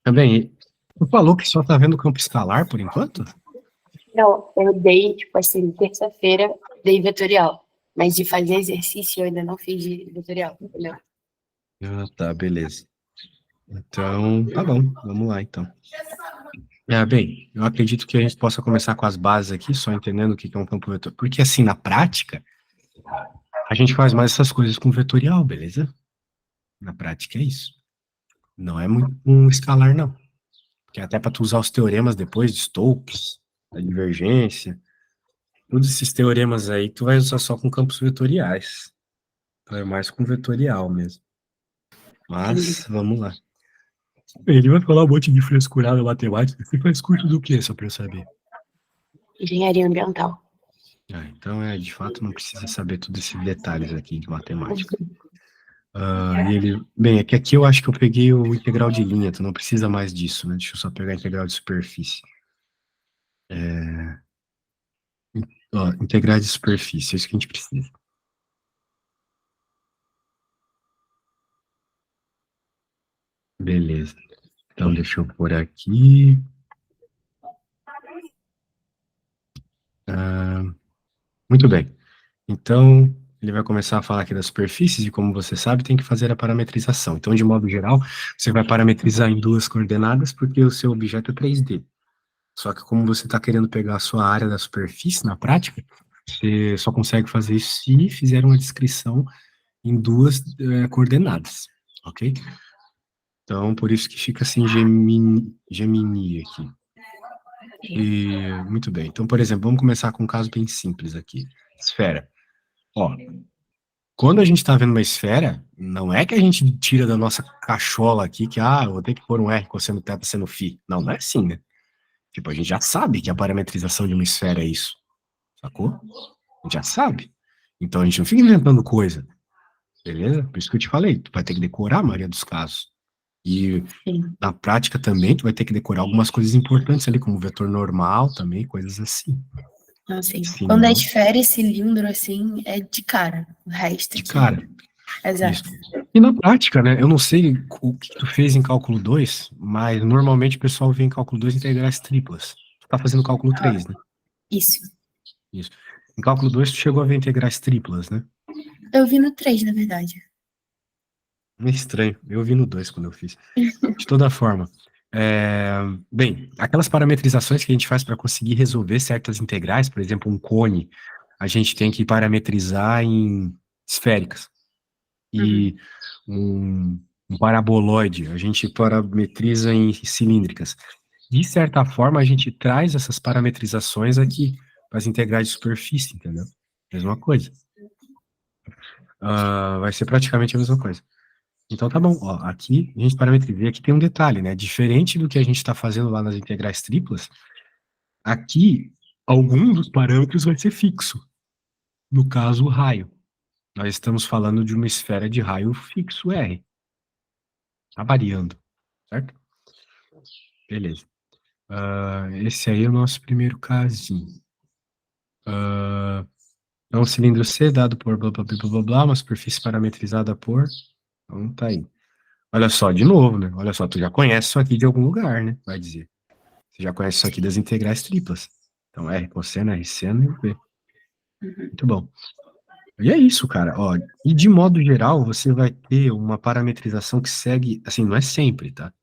Também, tu falou que só tá vendo campo escalar por enquanto? Não, eu dei, tipo assim, terça-feira, dei vetorial. Mas de fazer exercício eu ainda não fiz de vetorial, entendeu? Ah, tá, beleza. Então, tá bom, vamos lá então. Bem, eu acredito que a gente possa começar com as bases aqui, só entendendo o que é um campo vetorial. Porque assim, na prática, a gente faz mais essas coisas com vetorial, beleza? Na prática é isso. Não é muito um escalar, não. Porque até para tu usar os teoremas depois de Stokes, da divergência, todos esses teoremas aí, tu vai usar só com campos vetoriais. Então é mais com vetorial mesmo. Entendi. Mas, vamos lá. Ele vai falar um monte de frescurada matemática. Você faz curso do quê, só pra eu saber? Engenharia ambiental. Então, de fato, não precisa saber todos esses detalhes aqui de matemática. E ele, bem, é que aqui eu acho que eu peguei o integral de linha, tu não precisa mais disso, né? Deixa eu só pegar a integral de superfície. Ó, integral de superfície, é isso que a gente precisa. Beleza. Então, deixa eu pôr aqui. Muito bem. Então, ele vai começar a falar aqui das superfícies e, como você sabe, tem que fazer a parametrização. Então, de modo geral, você vai parametrizar em duas coordenadas porque o seu objeto é 3D. Só que como você está querendo pegar a sua área da superfície na prática, você só consegue fazer isso se fizer uma descrição em duas coordenadas, ok? Então, por isso que fica assim Gemini aqui. Muito bem. Então, por exemplo, vamos começar com um caso bem simples aqui. Esfera. Ó, quando a gente está vendo uma esfera, não é que a gente tira da nossa cachola aqui que, eu vou ter que pôr um R cosseno θ seno φ. Não, não é assim, né? Tipo, a gente já sabe que a parametrização de uma esfera é isso, sacou? A gente já sabe. Então a gente não fica inventando coisa, beleza? Por isso que eu te falei, tu vai ter que decorar a maioria dos casos. E Sim. na prática também, tu vai ter que decorar algumas coisas importantes ali, como vetor normal também, coisas assim. Assim, Se quando é não, esfera e cilindro, assim, é de cara. O resto de aqui. cara. Isso. Exato. E na prática, né? Eu não sei o que tu fez em cálculo 2, mas normalmente o pessoal vê em cálculo 2 integrais triplas. Tu tá fazendo cálculo Ah, 3, né? isso. Isso. Em cálculo 2 tu chegou a ver integrais triplas, né? Eu vi no 3, na verdade. É estranho. Eu vi no 2 quando eu fiz. De toda forma, bem, aquelas parametrizações que a gente faz para conseguir resolver certas integrais, por exemplo, um cone, a gente tem que parametrizar em esféricas. Uhum. E um paraboloide, a gente parametriza em cilíndricas. De certa forma, a gente traz essas parametrizações aqui para as integrais de superfície, entendeu? Mesma coisa. Vai ser praticamente a mesma coisa. Então tá bom, ó, aqui a gente parametriza. E aqui tem um detalhe, né? Diferente do que a gente está fazendo lá nas integrais triplas, aqui algum dos parâmetros vai ser fixo. No caso, o raio. Nós estamos falando de uma esfera de raio fixo R. Tá variando, certo? Beleza. Esse aí é o nosso primeiro casinho. É um cilindro C dado por blá blá blá blá blá, blá, uma superfície parametrizada por. Então tá aí. Olha só, de novo, né? Olha só, tu já conhece isso aqui de algum lugar, né? Vai dizer. Você já conhece isso aqui das integrais triplas. Então, R cosseno, R seno e o V. Uhum. Muito bom. E é isso, cara. Ó, e de modo geral, você vai ter uma parametrização que segue, assim, não é sempre, tá?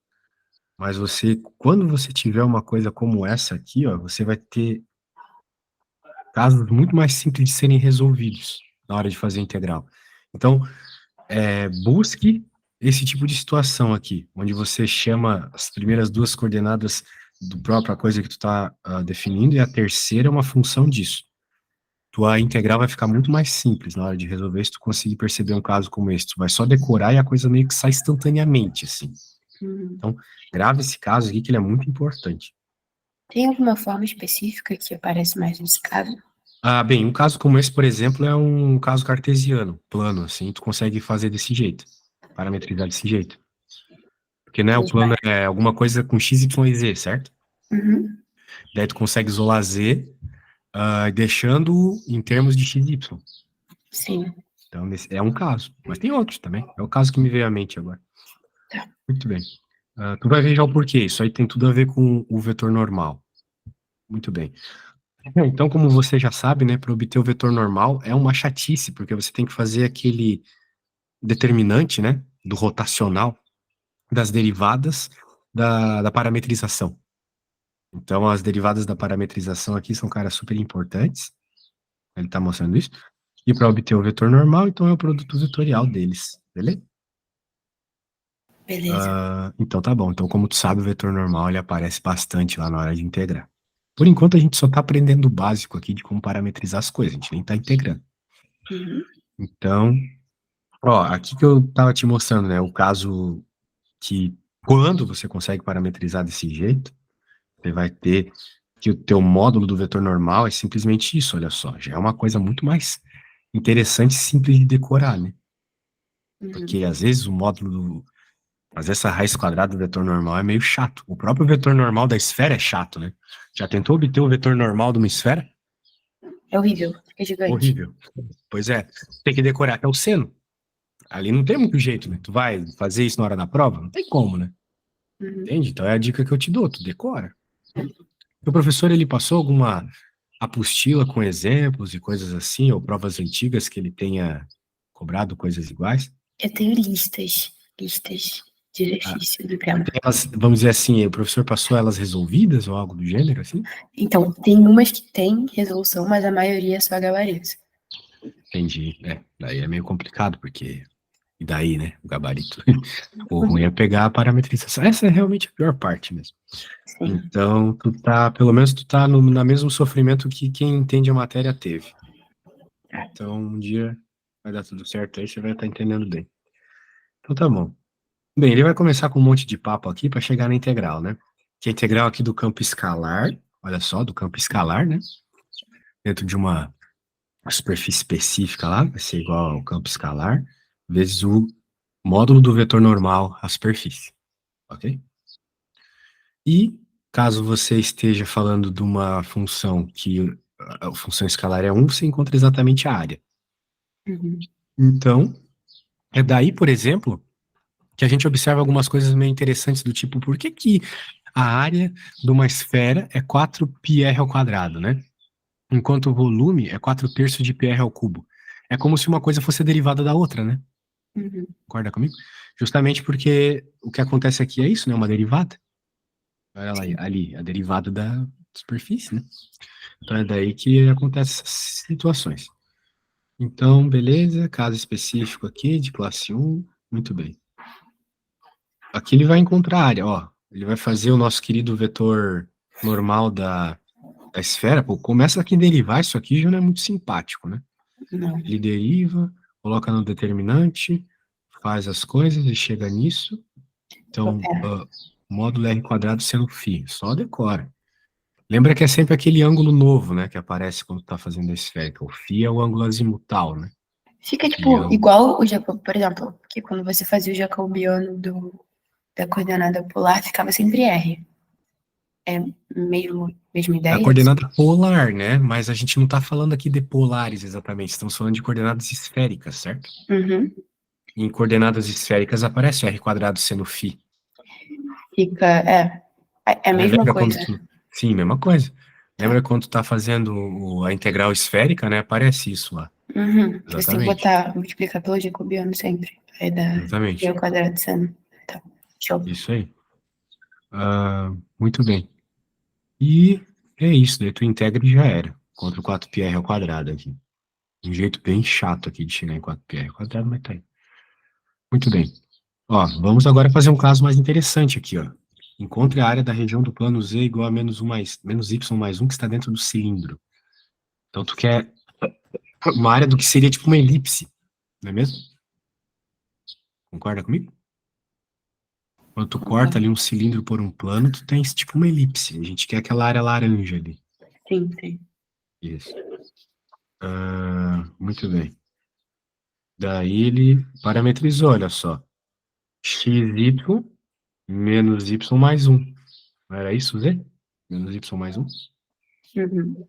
Mas quando você tiver uma coisa como essa aqui, ó, você vai ter casos muito mais simples de serem resolvidos na hora de fazer integral. Então, busque esse tipo de situação aqui, onde você chama as primeiras duas coordenadas do própria coisa que tu está definindo e a terceira é uma função disso. Tua integral vai ficar muito mais simples na hora de resolver se tu conseguir perceber um caso como esse. Tu vai só decorar e a coisa meio que sai instantaneamente, assim. Uhum. Então, grave esse caso aqui que ele é muito importante. Tem alguma forma específica que aparece mais nesse caso? Bem, um caso como esse, por exemplo, é um caso cartesiano, plano, assim, tu consegue fazer desse jeito, parametrizar desse jeito. Porque, né, o plano é alguma coisa com x, y e z, certo? Uhum. Daí tu consegue isolar z, deixando em termos de x, y. Sim. Então, esse é um caso, mas tem outros também. É o caso que me veio à mente agora. Tá. Muito bem. Tu vai ver já o porquê. Isso aí tem tudo a ver com o vetor normal. Muito bem. Então, como você já sabe, né, para obter o vetor normal é uma chatice, porque você tem que fazer aquele determinante, né, do rotacional das derivadas da parametrização. Então, as derivadas da parametrização aqui são, cara, super importantes. Ele está mostrando isso. E para obter o vetor normal, então é o produto vetorial deles, beleza? Beleza. Então tá bom. Então, como tu sabe, o vetor normal ele aparece bastante lá na hora de integrar. Por enquanto, a gente só está aprendendo o básico aqui de como parametrizar as coisas, a gente nem está integrando. Uhum. Então, ó, aqui que eu estava te mostrando, né, o caso que quando você consegue parametrizar desse jeito, você vai ter que o teu módulo do vetor normal é simplesmente isso, olha só, já é uma coisa muito mais interessante e simples de decorar, né? Uhum. Porque às vezes o módulo às vezes essa raiz quadrada do vetor normal é meio chato. O próprio vetor normal da esfera é chato, né? Já tentou obter o vetor normal de uma esfera? É horrível, é gigante. Horrível. Pois é, tem que decorar até o seno. Ali não tem muito jeito, né? Tu vai fazer isso na hora da prova? Não tem como, né? Uhum. Entende? Então é a dica que eu te dou, tu decora. O professor, ele passou alguma apostila com exemplos e coisas assim, ou provas antigas que ele tenha cobrado coisas iguais? Eu tenho listas de Ah, exercício do tema. tem elas, vamos dizer assim, o professor passou elas resolvidas ou algo do gênero, assim? Então, tem umas que tem resolução, mas a maioria é só gabarito. Entendi. É, daí é meio complicado, porque. E daí, né? O gabarito. O ruim é pegar a parametrização. Essa é realmente a pior parte mesmo. Sim. Então, tu tá, pelo menos tu tá no na mesmo sofrimento que quem entende a matéria teve. Então, um dia vai dar tudo certo aí, você vai estar entendendo bem. Então tá bom. Bem, ele vai começar com um monte de papo aqui para chegar na integral, né? Que é a integral aqui do campo escalar, olha só, do campo escalar, né? Dentro de uma superfície específica lá, vai ser igual ao campo escalar, vezes o módulo do vetor normal à superfície, ok? E caso você esteja falando de uma função que a função escalar é 1, você encontra exatamente a área. Uhum. Então, é daí, por exemplo, que a gente observa algumas coisas meio interessantes do tipo, por que que a área de uma esfera é 4πr ao quadrado, né? Enquanto o volume é 4/3 de πr ao cubo. É como se uma coisa fosse derivada da outra, né? Uhum. Concorda comigo? Justamente porque o que acontece aqui é isso, né? Uma derivada. Olha lá, Sim. ali, a derivada da superfície, né? Então é daí que acontecem essas situações. Então, beleza, caso específico aqui, de classe 1, muito bem. Aqui ele vai encontrar a área, ó. Ele vai fazer o nosso querido vetor normal da esfera. Pô, começa aqui a derivar, isso aqui já não é muito simpático, né? Não. Ele deriva, coloca no determinante, faz as coisas e chega nisso. Então, Pera. módulo r quadrado seno φ, só decora. Lembra que é sempre aquele ângulo novo, né, que aparece quando tá fazendo a esférica. O φ é o ângulo azimutal, né? Fica, Aquele tipo, ângulo. igual o Jacob, por exemplo, que quando você fazia o jacobiano da coordenada polar, ficava sempre R. É mesma É a ideia? coordenada polar, né? Mas a gente não tá falando aqui de polares exatamente, estamos falando de coordenadas esféricas, certo? Uhum. E em coordenadas esféricas aparece o r quadrado seno φ. Fica, é a Né? mesma Lembra quando coisa. tu... Sim, mesma coisa. Tá. Lembra quando tu tá fazendo a integral esférica, né? Aparece isso lá. Uhum. Você tem que Exatamente. botar, multiplicar pelo jacobiano sempre. Aí dá G Exatamente. ao quadrado seno. Tá. Show. Isso aí. Muito bem. E é isso, daí tu integra e já era. Contra o 4πr ao quadrado aqui. Um jeito bem chato aqui de chegar em 4πr ao quadrado, mas tá aí. Muito bem. Ó, vamos agora fazer um caso mais interessante aqui, ó. Encontre a área da região do plano Z igual a menos y mais 1 que está dentro do cilindro. Então tu quer uma área do que seria tipo uma elipse, não é mesmo? Concorda comigo? Quando tu corta ali um cilindro por um plano, tu tens tipo uma elipse. A gente quer aquela área laranja ali. Sim, sim. Isso. Muito bem. Daí ele parametrizou, olha só. XY menos y mais 1. Não era isso, Z? Menos y mais 1. Uhum.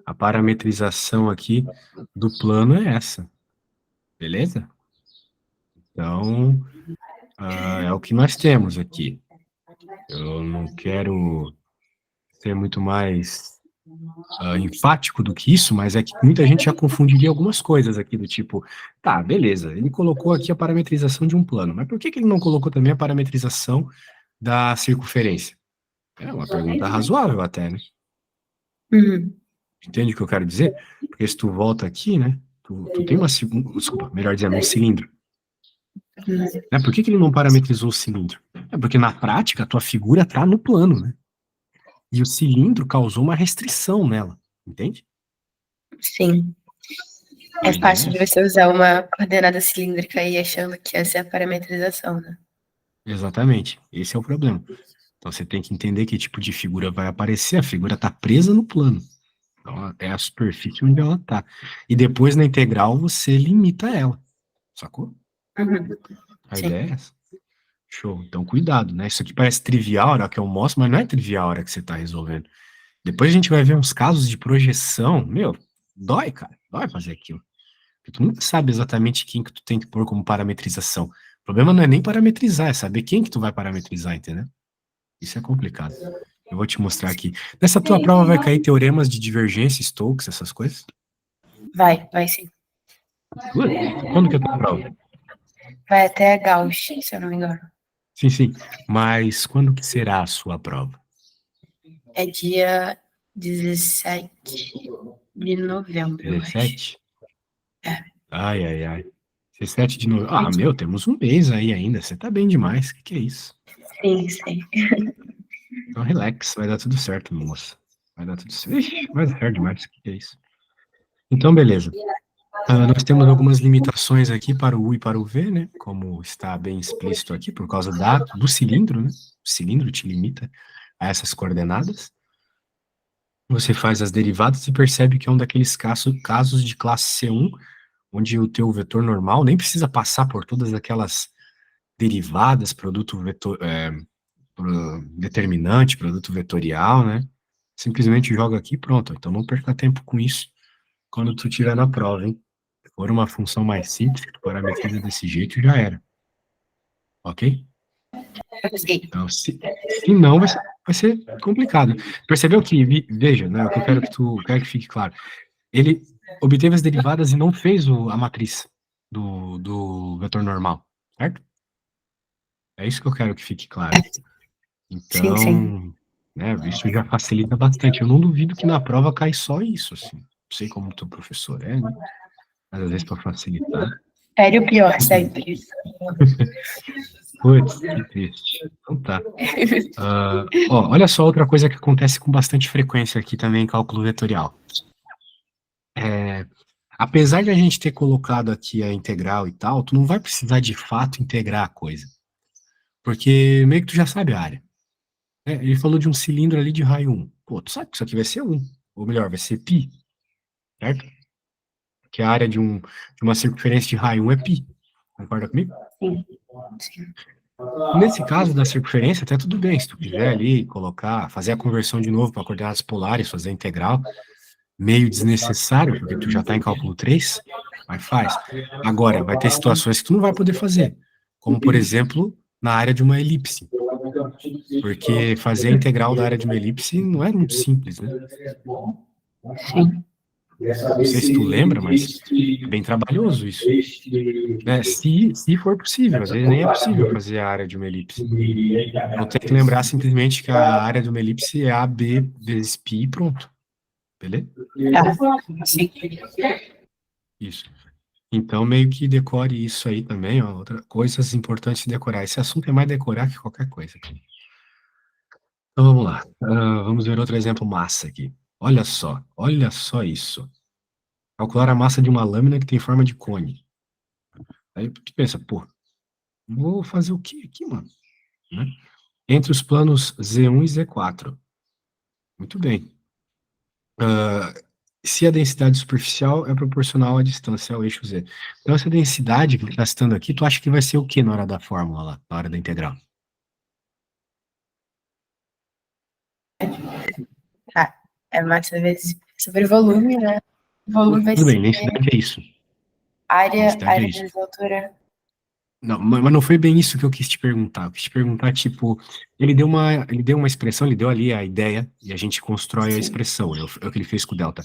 A parametrização aqui do plano é essa. Beleza? Então, É o que nós temos aqui. Eu não quero ser muito mais enfático do que isso, mas é que muita gente já confundiria algumas coisas aqui, do tipo, tá, beleza, ele colocou aqui a parametrização de um plano, mas por que que ele não colocou também a parametrização da circunferência? É uma pergunta razoável até, né? Uhum. Entende o que eu quero dizer? Porque se tu volta aqui, né, tu tem uma, desculpa, melhor dizendo, um cilindro. Né? Por que que ele não parametrizou o cilindro? É porque na prática a tua figura tá no plano, né? E o cilindro causou uma restrição nela, entende? Sim. A É ideia é fácil de essa. você usar uma coordenada cilíndrica aí achando que essa é a parametrização, né? Exatamente, esse é o problema. Então você tem que entender que tipo de figura vai aparecer, a figura está presa no plano. Então é a superfície onde ela está. E depois na integral você limita ela, sacou? Uhum. A Sim. ideia é essa. Show. Então cuidado, né? Isso aqui parece trivial a hora que eu mostro, mas não é trivial a hora que você está resolvendo. Depois a gente vai ver uns casos de projeção. Meu, dói, cara. Dói fazer aquilo. Porque tu nunca sabe exatamente quem que tu tem que pôr como parametrização. O problema não é nem parametrizar, é saber quem que tu vai parametrizar, entendeu? Isso é complicado. Eu vou te mostrar aqui. Nessa tua prova vai cair teoremas de divergência, Stokes, essas coisas? Vai sim. Quando que é a tua prova? Vai até Gauss, se eu não me engano. Sim, sim. Mas quando que será a sua prova? É dia 17 de novembro, eu acho. 17? É. Ai, ai, ai. 17 de novembro. Ah, meu, temos um mês aí ainda. Você tá bem demais. O que é isso? Sim, sim. Então relax, vai dar tudo certo, moça. Vai dar tudo certo. Ixi, vai dar certo demais. O que é isso? Então, beleza. Nós temos algumas limitações aqui para o U e para o V, né? Como está bem explícito aqui, por causa do cilindro, né? O cilindro te limita a essas coordenadas. Você faz as derivadas e percebe que é um daqueles casos de classe C1, onde o teu vetor normal nem precisa passar por todas aquelas derivadas, produto vetor, determinante, produto vetorial, né? Simplesmente joga aqui e pronto. Então não perca tempo com isso quando tu tiver na prova, hein? Se for uma função mais simples, que tu parametriza desse jeito, já era. Ok? Então, se não, vai ser complicado. Percebeu que, veja, né, o que eu quero que fique claro. Ele obteve as derivadas e não fez a matriz do vetor normal, certo? É isso que eu quero que fique claro. Sim, sim. Então, né, isso já facilita bastante. Eu não duvido que na prova cai só isso, assim. Não sei como o teu professor é, né? Mas às vezes para facilitar. Sério, pior, sempre. Putz, que triste. Então tá. Olha só outra coisa que acontece com bastante frequência aqui também em cálculo vetorial. Apesar de a gente ter colocado aqui a integral e tal, tu não vai precisar de fato integrar a coisa. Porque meio que tu já sabe a área. Né? Ele falou de um cilindro ali de raio 1. Pô, tu sabe que isso aqui vai ser 1. Ou melhor, vai ser π, certo? Que a área de uma circunferência de raio 1 é π. Concorda comigo? Sim, sim. Nesse caso da circunferência, até tudo bem. Se tu quiser ali colocar, fazer a conversão de novo para coordenadas polares, fazer a integral, meio desnecessário, porque tu já está em cálculo 3, mas faz. Agora, vai ter situações que tu não vai poder fazer, como, por exemplo, na área de uma elipse. Porque fazer a integral da área de uma elipse não é muito simples, né? Sim. Não sei se tu lembra, mas é bem trabalhoso isso. Né? Se for possível, às vezes nem é possível fazer a área de uma elipse. Então tem que lembrar simplesmente que a área de uma elipse é AB vezes π e pronto. Beleza? Tá. Sim. Isso. Então, meio que decore isso aí também, ó. Coisas importantes de decorar. Esse assunto é mais decorar que qualquer coisa. Então, vamos lá. Vamos ver outro exemplo massa aqui. Olha só isso. Calcular a massa de uma lâmina que tem forma de cone. Aí tu pensa, pô, vou fazer o que aqui, mano? Né? Entre os planos Z1 e Z4. Muito bem. Se a densidade superficial é proporcional à distância ao eixo Z. Então, essa densidade que ele está citando aqui, tu acha que vai ser o que na hora da fórmula lá, na hora da integral? Tá. É massa vezes sobre volume, né? Volume vai Tudo ser bem, densidade é isso. área Densidade é isso. vezes altura. Não, mas não foi bem isso que eu quis te perguntar. Eu quis te perguntar, tipo, ele deu uma expressão, ele deu ali a ideia e a gente constrói a Sim. expressão, é o que ele fez com o delta.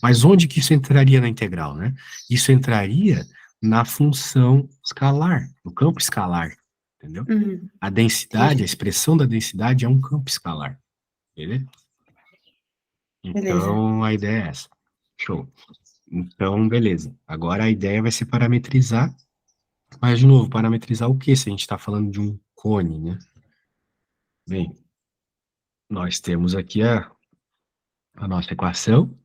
Mas onde que isso entraria na integral, né? Isso entraria na função escalar, no campo escalar, entendeu? Uhum. A densidade, a Entendi. expressão da densidade é um campo escalar, beleza? Beleza. Então, a ideia é essa. Show. Então, beleza. Agora a ideia vai ser parametrizar. Mas, de novo, parametrizar o quê? Se a gente está falando de um cone, né? Bem, nós temos aqui a nossa equação,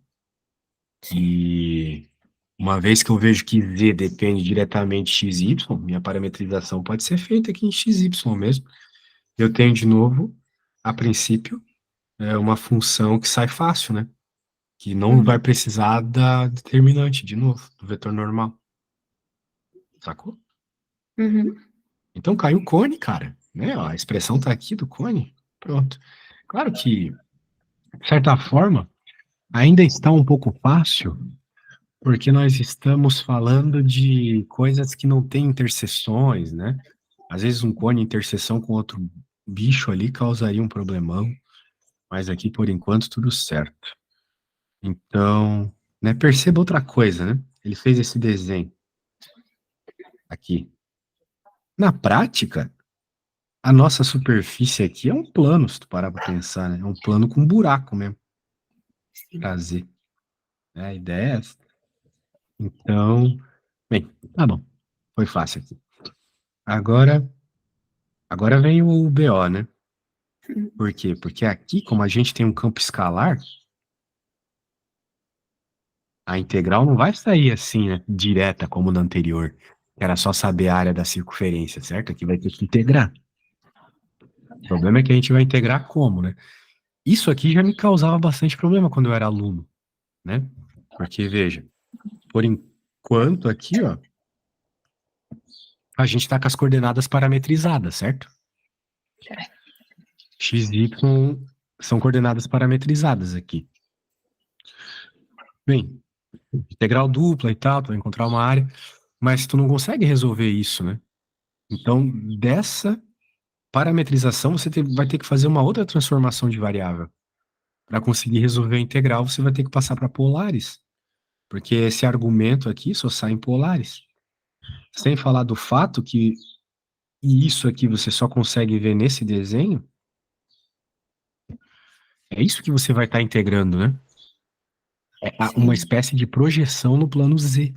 Sim. e uma vez que eu vejo que z depende diretamente de x, y, minha parametrização pode ser feita aqui em x, y mesmo. Eu tenho, de novo, a princípio, uma função que sai fácil, né? Que não vai Uhum. precisar da determinante, de novo, do vetor normal. Sacou? Uhum. Então caiu o cone, cara. Né? Ó, a expressão tá aqui do cone. Pronto. Claro que, de certa forma, ainda está um pouco fácil, porque nós estamos falando de coisas que não têm interseções, né? Às vezes um cone em interseção com outro bicho ali causaria um problemão, mas aqui, por enquanto, tudo certo. Então, né, perceba outra coisa, né? Ele fez esse desenho aqui. Na prática, a nossa superfície aqui é um plano, se tu parar para pensar, né? É um plano com buraco mesmo, Sim. pra Z. Né? A ideia é essa. Então, bem, tá bom. Foi fácil aqui. Agora, agora vem o BO, né? Uhum. Por quê? Porque aqui, como a gente tem um campo escalar, a integral não vai sair assim, né? Direta, como na anterior. Que era só saber a área da circunferência, certo? Aqui vai ter que integrar. O problema é que a gente vai integrar como, né? Isso aqui já me causava bastante problema quando eu era aluno, né? Porque, veja, por enquanto aqui, ó, a gente está com as coordenadas parametrizadas, certo? Certo. X e Y são coordenadas parametrizadas aqui. Bem, integral dupla e tal, tu vai encontrar uma área, mas tu não consegue resolver isso, né? Então, dessa parametrização, vai ter que fazer uma outra transformação de variável. Para conseguir resolver a integral, você vai ter que passar para polares, porque esse argumento aqui só sai em polares. Sem falar do fato que e isso aqui você só consegue ver nesse desenho, é isso que você vai estar integrando, né? É uma Sim. espécie de projeção no plano Z.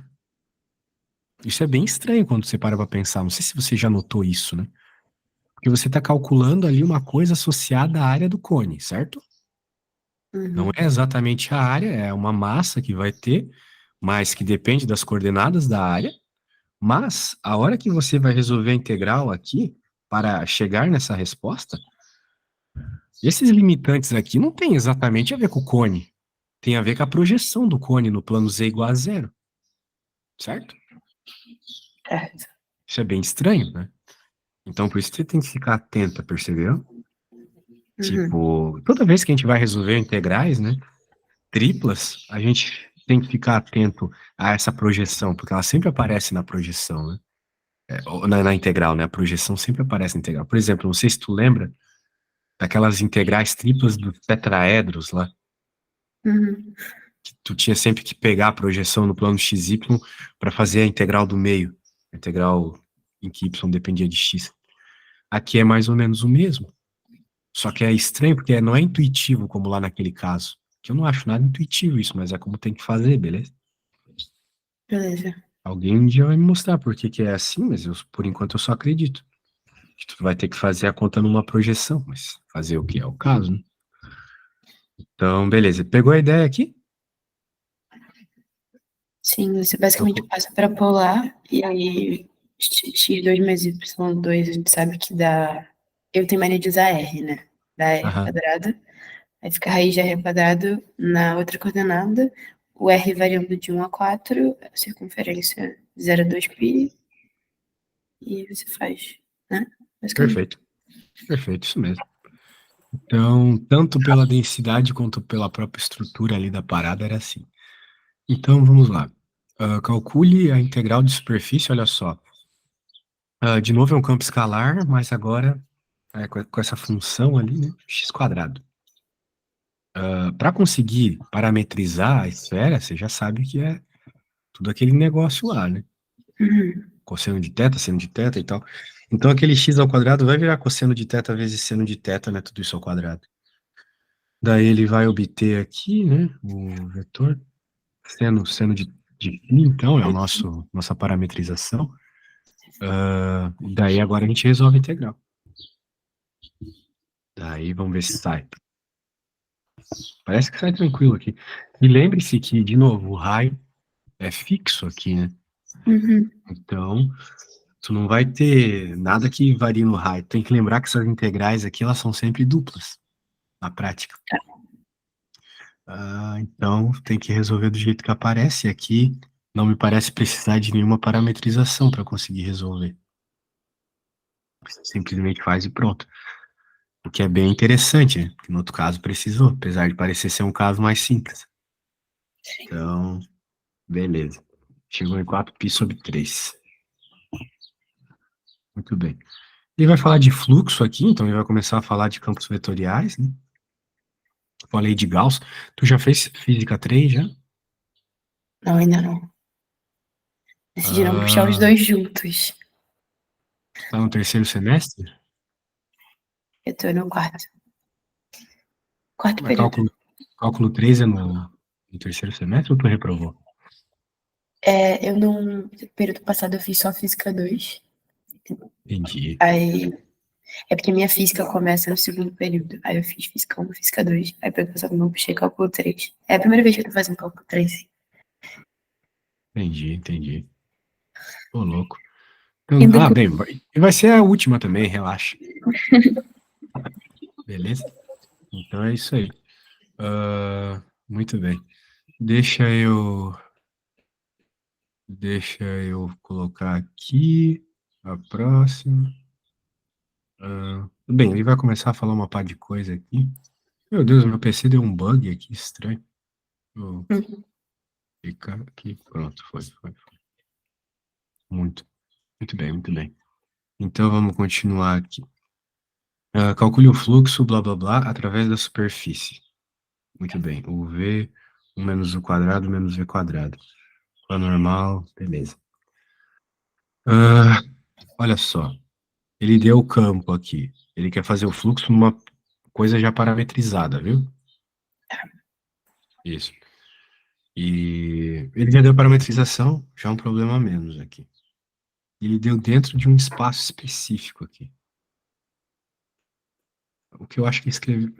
Isso é bem estranho quando você para pensar. Não sei se você já notou isso, né? Porque você está calculando ali uma coisa associada à área do cone, certo? Não Uhum. é exatamente a área, é uma massa que vai ter, mas que depende das coordenadas da área. Mas a hora que você vai resolver a integral aqui, para chegar nessa resposta, esses limitantes aqui não tem exatamente a ver com o cone. Tem a ver com a projeção do cone no plano Z igual a zero, certo? Certo. Isso é bem estranho, né? Então, por isso você tem que ficar atento, percebeu? Uhum. Tipo, toda vez que a gente vai resolver integrais, né, triplas, a gente tem que ficar atento a essa projeção, porque ela sempre aparece na projeção, né? Ou na integral, né? A projeção sempre aparece na integral. Por exemplo, não sei se tu lembra daquelas integrais triplas dos tetraedros lá, Uhum. que tu tinha sempre que pegar a projeção no plano xy para fazer a integral do meio, a integral em que y dependia de x. Aqui é mais ou menos o mesmo. Só que é estranho porque não é intuitivo como lá naquele caso. Que eu não acho nada intuitivo isso, mas é como tem que fazer, beleza? Beleza. Alguém um dia vai me mostrar por que que é assim, mas por enquanto eu só acredito. Que tu vai ter que fazer a conta numa projeção, mas fazer o que é o caso, né? Então, beleza. Pegou a ideia aqui? Sim, você Então, basicamente passa para polar, e aí x2 mais y2, a gente sabe que dá. Eu tenho mania de usar r, né? Dá r aham, quadrado, aí fica raiz de r quadrado na outra coordenada, o r variando de 1 a 4, a circunferência 0,2π, e você faz, né? Basicamente. perfeito. Perfeito, isso mesmo. Então, tanto pela densidade quanto pela própria estrutura ali da parada era assim. Então, vamos lá. Calcule a integral de superfície, olha só. De novo é um campo escalar, mas agora com essa função ali, né? X quadrado. Para conseguir parametrizar a esfera, você já sabe que é tudo aquele negócio lá, né? Uhum. Cosseno de teta, seno de teta e tal. Então aquele x ao quadrado vai virar cosseno de teta vezes seno de teta, né? Tudo isso ao quadrado. Daí ele vai obter aqui, né? O vetor seno de φ, então, é o nossa parametrização. Daí agora a gente resolve a integral. Daí vamos ver se sai. Parece que sai tranquilo aqui. E lembre-se que, de novo, o raio é fixo aqui, né? Uhum. Então, tu não vai ter nada que varie no raio. Tem que lembrar que essas integrais aqui, elas são sempre duplas, na prática. Então, tem que resolver do jeito que aparece. E aqui não me parece precisar de nenhuma parametrização para conseguir resolver. Você simplesmente faz e pronto. O que é bem interessante, né? Porque no outro caso precisou, apesar de parecer ser um caso mais simples. Então, beleza. Chegou em 4π/3. Muito bem. Ele vai falar de fluxo aqui, então ele vai começar a falar de campos vetoriais, né? Falei de Gauss. Tu já fez física 3 já? Não, ainda não. Decidi não puxar os Ah, dois juntos. tá no terceiro semestre? Eu tô no quarto. Quarto Mas período. cálculo 3 é no terceiro semestre ou tu reprovou? Eu não. No período passado eu fiz só física 2. Entendi. Aí. É porque minha física começa no segundo período. Aí eu fiz física 1, física 2. Aí período passado eu não puxei cálculo 3. É a primeira vez que eu tô fazendo cálculo 3. Entendi. Ô, louco. Então, Ainda bem, vai ser a última também, relaxa. Beleza? Então é isso aí. Muito bem. Deixa eu colocar aqui a próxima. Bem, ele vai começar a falar uma par de coisa aqui. Meu Deus, meu PC deu um bug aqui, estranho. Vou Uhum. clicar aqui, pronto, foi. Muito bem, muito bem. Então vamos continuar aqui. Calcule o fluxo, blá blá blá, através da superfície. Muito bem. O V, 1 menos U quadrado, menos V quadrado. Lá normal, beleza. Olha só. Ele deu o campo aqui. Ele quer fazer o fluxo numa coisa já parametrizada, viu? Isso. E ele já deu parametrização, já é um problema a menos aqui. Ele deu dentro de um espaço específico aqui. O que eu acho que escreveu.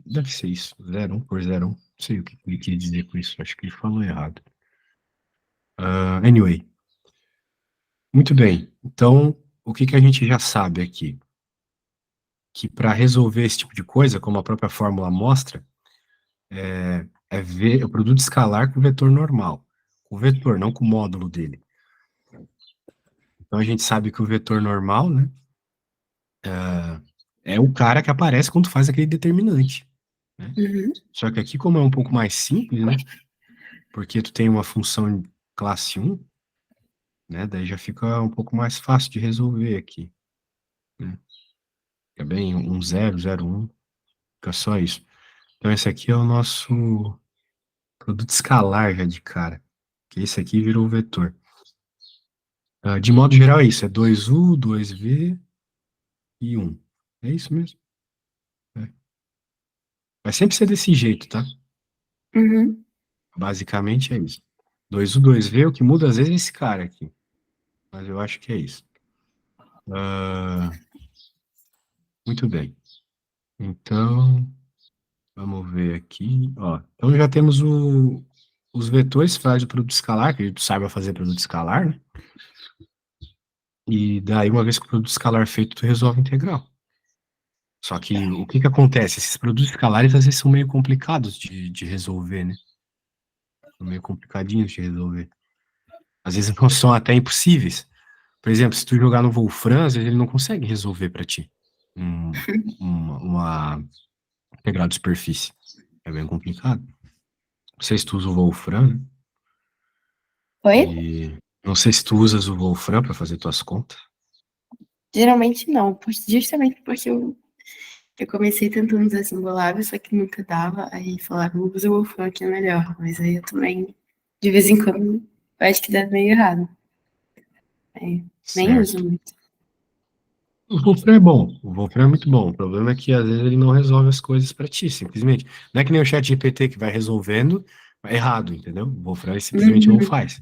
Deve ser isso. 0,1 por 0,1. Não sei o que ele queria dizer com isso. Acho que ele falou errado. Anyway. Muito bem. Então, o que a gente já sabe aqui? Que para resolver esse tipo de coisa, como a própria fórmula mostra, é ver o produto escalar com o vetor normal. Com o vetor, não com o módulo dele. Então a gente sabe que o vetor normal, né, é o cara que aparece quando faz aquele determinante, né? Uhum. Só que aqui, como é um pouco mais simples, né, porque tu tem uma função classe 1, né, daí já fica um pouco mais fácil de resolver aqui, né? É bem 1, 0, 0, 1, fica só isso. Então esse aqui é o nosso produto escalar já de cara, que esse aqui virou o vetor. De modo geral é isso, é 2U, 2V e 1. É isso mesmo. É. Vai sempre ser desse jeito, tá? Uhum. Basicamente é isso. 2U, 2V, o que muda às vezes é esse cara aqui. Mas eu acho que é isso. Muito bem. Então, vamos ver aqui. Ó, então já temos os vetores faz o produto escalar, que tu saiba fazer produto escalar, né? E daí, uma vez que o produto escalar é feito, tu resolve a integral. Só que o que acontece? Esses produtos escalares às vezes são meio complicados de resolver, né? São meio complicadinhos de resolver. Às vezes não são até impossíveis. Por exemplo, se tu jogar no Wolfram, às vezes ele não consegue resolver para ti uma integral de superfície. É bem complicado. Não sei se tu usa o Wolfram, né? Oi? E não sei se tu usas o Wolfram para fazer tuas contas. Geralmente não, justamente porque eu comecei tentando usar Symbolab, só que nunca dava, aí falaram, usa o Wolfram que é melhor, mas aí eu também, de vez em quando, eu acho que dá meio errado. Aí, nem uso Certo. muito. O Wolfram é bom, o Wolfram é muito bom. O problema é que às vezes ele não resolve as coisas para ti, simplesmente. Não é que nem o chat GPT que vai resolvendo errado, entendeu? O Wolfram ele simplesmente não Uhum, faz.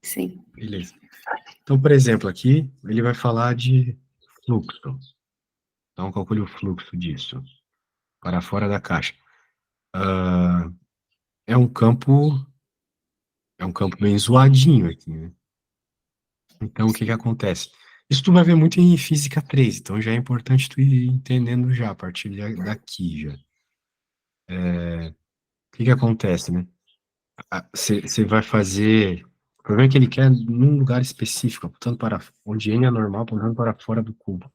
sim. Beleza. Então, por exemplo, aqui ele vai falar de fluxo. Então, calcule o fluxo disso para fora da caixa. Ah, é um campo, é um campo bem zoadinho aqui, né? Então, o que que acontece? Isso tu vai ver muito em física 3, então já é importante tu ir entendendo já a partir daqui já. O que que acontece, né? Você vai fazer. O problema é que ele quer num lugar específico, apontando para onde n é normal, apontando para fora do cubo.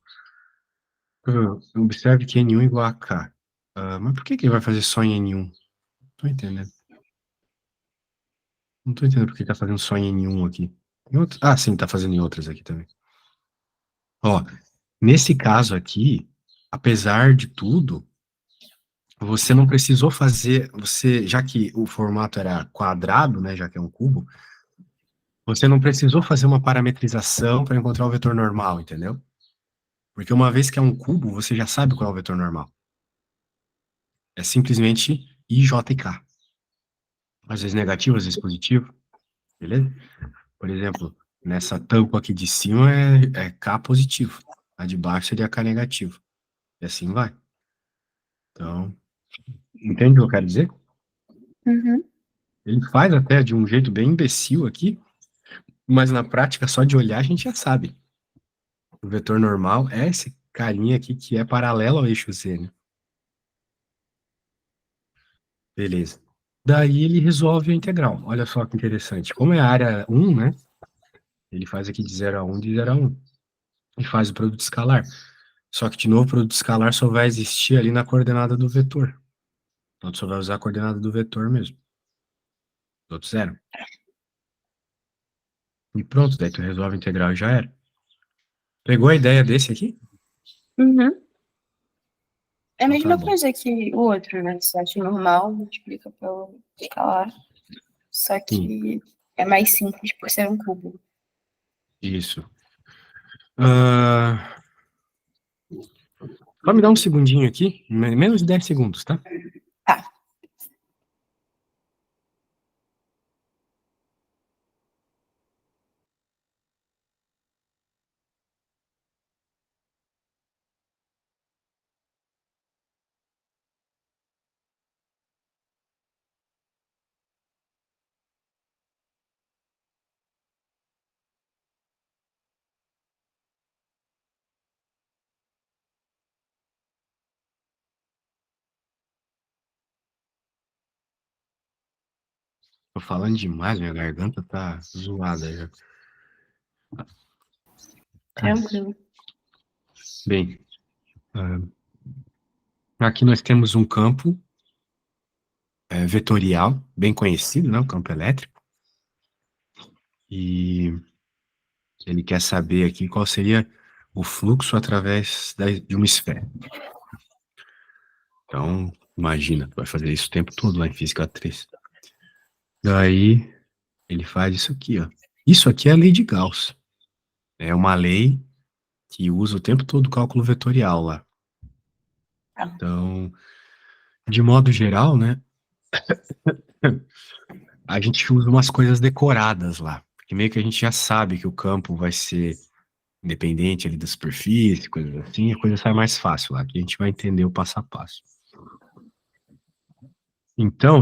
Observe que N1 igual a K. Mas por que que ele vai fazer só em N1? Não tô entendendo. Não tô entendendo por que tá fazendo só em N1 aqui. Sim, tá fazendo em outras aqui também. Ó, nesse caso aqui, apesar de tudo, você não precisou fazer, já que o formato era quadrado, né, já que é um cubo, você não precisou fazer uma parametrização para encontrar o vetor normal, entendeu? Porque uma vez que é um cubo, você já sabe qual é o vetor normal. É simplesmente I, J e K. Às vezes negativo, às vezes positivo, beleza? Por exemplo, nessa tampa aqui de cima é K positivo, a de baixo seria K negativo. E assim vai. Então, entende o que eu quero dizer? Uhum. Ele faz até de um jeito bem imbecil aqui, mas na prática, só de olhar, a gente já sabe. O vetor normal é esse carinha aqui que é paralelo ao eixo Z, né? Beleza. Daí ele resolve a integral. Olha só que interessante. Como é a área 1, né? Ele faz aqui de 0 a 1, de 0 a 1. E faz o produto escalar. Só que, de novo, o produto escalar só vai existir ali na coordenada do vetor. Então, tu só vai usar a coordenada do vetor mesmo. Do outro zero. E pronto, daí tu resolve a integral e já era. Pegou a ideia desse aqui? Uhum. É a Então tá mesma bom. coisa que o outro, né? Você acha normal, multiplica pelo escalar, só Sim, que é mais simples por ser um cubo. isso. Ah, só me dá um segundinho aqui, menos de 10 segundos, tá? Tá, Tô falando demais, minha garganta tá zoada já. tranquilo. Bem, ah, aqui nós temos um campo vetorial, bem conhecido, né? O campo elétrico. E ele quer saber aqui qual seria o fluxo através de uma esfera. Então, imagina, tu vai fazer isso o tempo todo lá em Física 3. Daí, ele faz isso aqui, ó. Isso aqui é a lei de Gauss. É uma lei que usa o tempo todo o cálculo vetorial lá. Tá. Então, de modo geral, né, a gente usa umas coisas decoradas lá. Porque meio que a gente já sabe que o campo vai ser independente ali da superfície, coisas assim, a coisa sai mais fácil lá, que a gente vai entender o passo a passo. Então,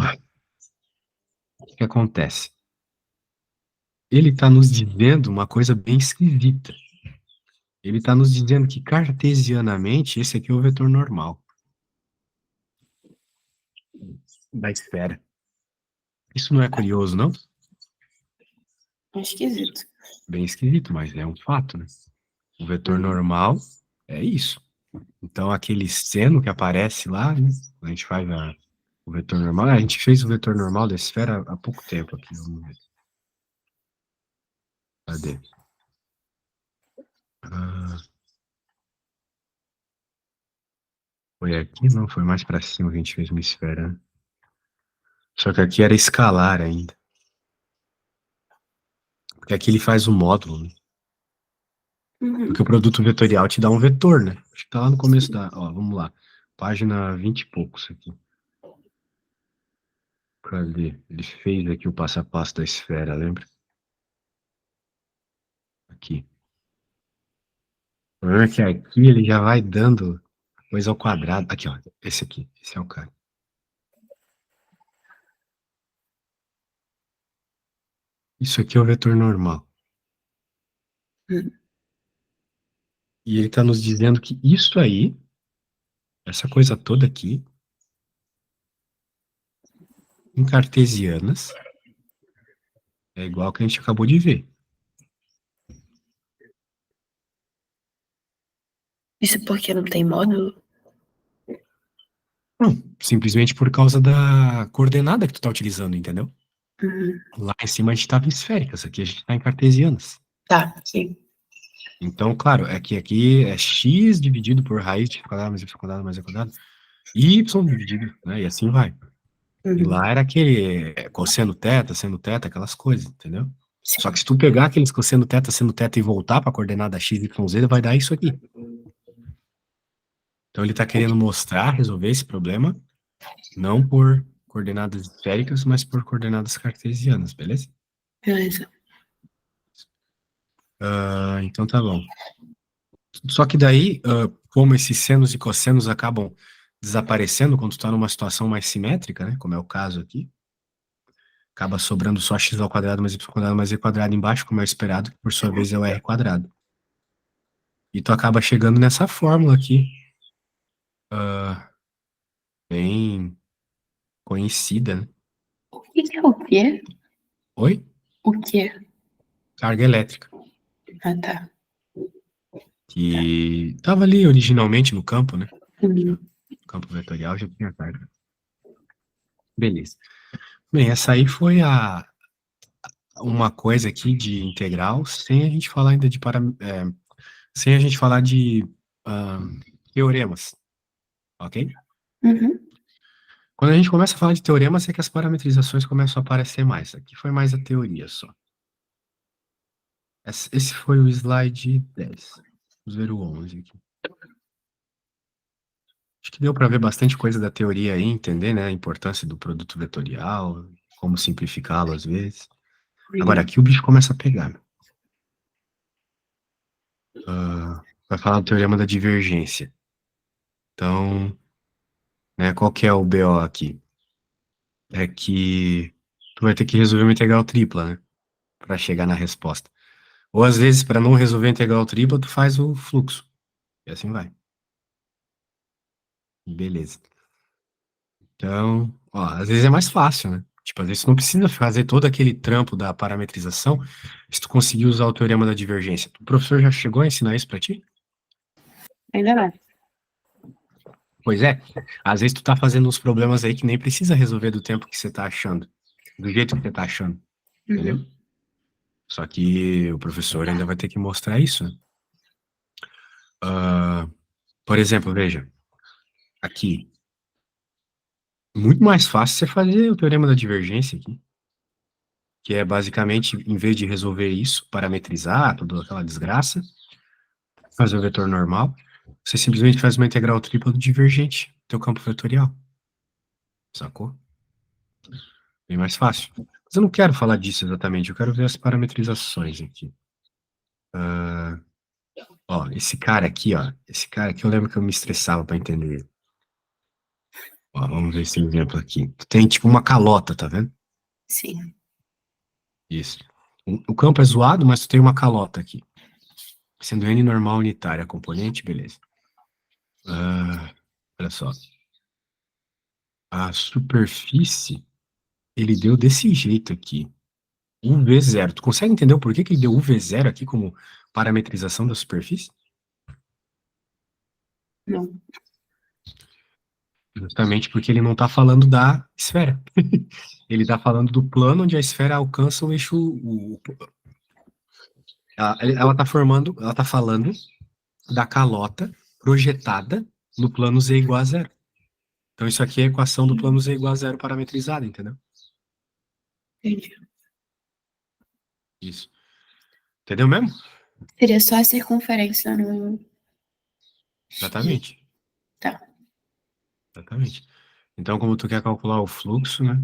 o que acontece? Ele está nos dizendo uma coisa bem esquisita. Ele está nos dizendo que cartesianamente esse aqui é o vetor normal da esfera. Isso não é curioso, não? É esquisito. Bem esquisito, mas é um fato, né? O vetor Uhum. normal é isso. Então, aquele seno que aparece lá, né? A gente faz o vetor normal. A gente fez o vetor normal da esfera há pouco tempo aqui. Vamos ver. Cadê? Ah, Foi aqui? Não, foi mais pra cima que a gente fez uma esfera, né? Só que aqui era escalar ainda. Porque aqui ele faz o módulo, né? Uhum. Porque o produto vetorial te dá um vetor, né? Acho que tá lá no começo da. Ó, vamos lá. Página 20 e poucos aqui. Cadê? Ele fez aqui o passo a passo da esfera, lembra? Aqui. O problema é que aqui ele já vai dando coisa ao quadrado. Aqui, ó. Esse aqui. Esse é o cara. Isso aqui é o vetor normal. Uhum. E ele tá nos dizendo que isso aí, essa coisa toda aqui, em cartesianas, é igual que a gente acabou de ver. Isso porque não tem módulo? Não, simplesmente por causa da coordenada que tu tá utilizando, entendeu? Uhum. Lá em cima a gente tava em esféricas, aqui a gente tá em cartesianas. Tá, sim. Então, claro, é que aqui é x dividido por raiz de quadrado mais y quadrado mais e quadrado, y dividido, né? E assim vai. E Uhum. lá era aquele cosseno teta, seno teta, aquelas coisas, entendeu? Só Sim. que se tu pegar aqueles cosseno teta, seno teta e voltar para a coordenada x, y, z, vai dar isso aqui. Então ele está querendo mostrar, resolver esse problema, não por coordenadas esféricas, mas por coordenadas cartesianas, beleza? Beleza. Então tá bom. Só que daí, como esses senos e cossenos acabam desaparecendo quando tu tá numa situação mais simétrica, né? Como é o caso aqui, acaba sobrando só x ao quadrado mais y quadrado mais z quadrado embaixo, como é o esperado, que por sua vez é o r quadrado. E tu acaba chegando nessa fórmula aqui, bem conhecida, né? O que é o quê? Oi? O quê? Carga elétrica, Ah, tá. que estava ali originalmente no campo, né? Aqui, ó, Uhum. no campo vetorial já tinha carga. Beleza. Bem, essa aí foi uma coisa aqui de integral, sem a gente falar ainda de sem a gente falar de ah, teoremas, ok? Uhum. Quando a gente começa a falar de teoremas, é que as parametrizações começam a aparecer mais. Aqui foi mais a teoria só. Esse foi o slide 10. Vamos ver o 11 aqui. Acho que deu para ver bastante coisa da teoria aí, entender, né, a importância do produto vetorial, como simplificá-lo às vezes. Agora, Uhum. aqui o bicho começa a pegar, né? Vai falar do teorema da divergência. Então, né, qual que é o BO aqui? É que tu vai ter que resolver uma integral tripla, né, para chegar na resposta. Ou às vezes, para não resolver a integral tripla, tu faz o fluxo. E assim vai. Beleza. Então, ó, às vezes é mais fácil, né? Tipo, às vezes tu não precisa fazer todo aquele trampo da parametrização se tu conseguir usar o teorema da divergência. O professor já chegou a ensinar isso pra ti? Ainda não. Pois é. Às vezes tu tá fazendo uns problemas aí que nem precisa resolver do tempo que você tá achando. Do jeito que você tá achando. Entendeu? Uhum. Só que o professor ainda vai ter que mostrar isso, né? Ah, por exemplo, veja. Aqui. Muito mais fácil você fazer o teorema da divergência aqui. Que é basicamente, em vez de resolver isso, parametrizar toda aquela desgraça, fazer o vetor normal, você simplesmente faz uma integral tripla do divergente, teu campo vetorial. Sacou? Bem mais fácil. Mas eu não quero falar disso exatamente, eu quero ver as parametrizações aqui. Ó, esse cara aqui, ó, esse cara aqui eu lembro que eu me estressava para entender ele. Ó, vamos ver esse exemplo aqui. Tem tipo uma calota, tá vendo? Sim. Isso. O campo é zoado, mas tu tem uma calota aqui. Sendo N normal unitária a componente, beleza. Olha só. A superfície, ele deu desse jeito aqui. UV0. Tu consegue entender o porquê que ele deu UV0 aqui como parametrização da superfície? Não. Justamente porque ele não está falando da esfera. Ele está falando do plano onde a esfera alcança o eixo. Ela está falando da calota projetada no plano Z igual a zero. Então isso aqui é a equação do plano Z igual a zero parametrizada, entendeu? Entendi. Isso. Entendeu mesmo? Seria só a circunferência no... Exatamente. Tá. Exatamente. Então, como tu quer calcular o fluxo, né?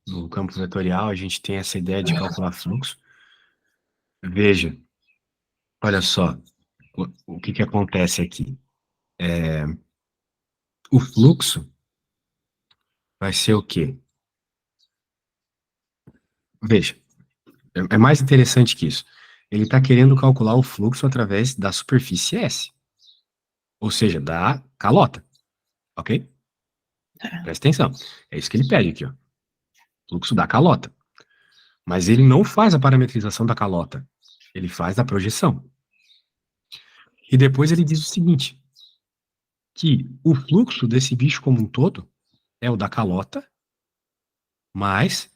No campo vetorial, a gente tem essa ideia de calcular fluxo. Veja, olha só, o que que acontece aqui. O fluxo vai ser o quê? Veja, é mais interessante que isso. Ele está querendo calcular o fluxo através da superfície S, ou seja, da calota, ok? Presta atenção, é isso que ele pede aqui, ó. Fluxo da calota. Mas ele não faz a parametrização da calota, ele faz a projeção. E depois ele diz o seguinte, que o fluxo desse bicho como um todo é o da calota, mais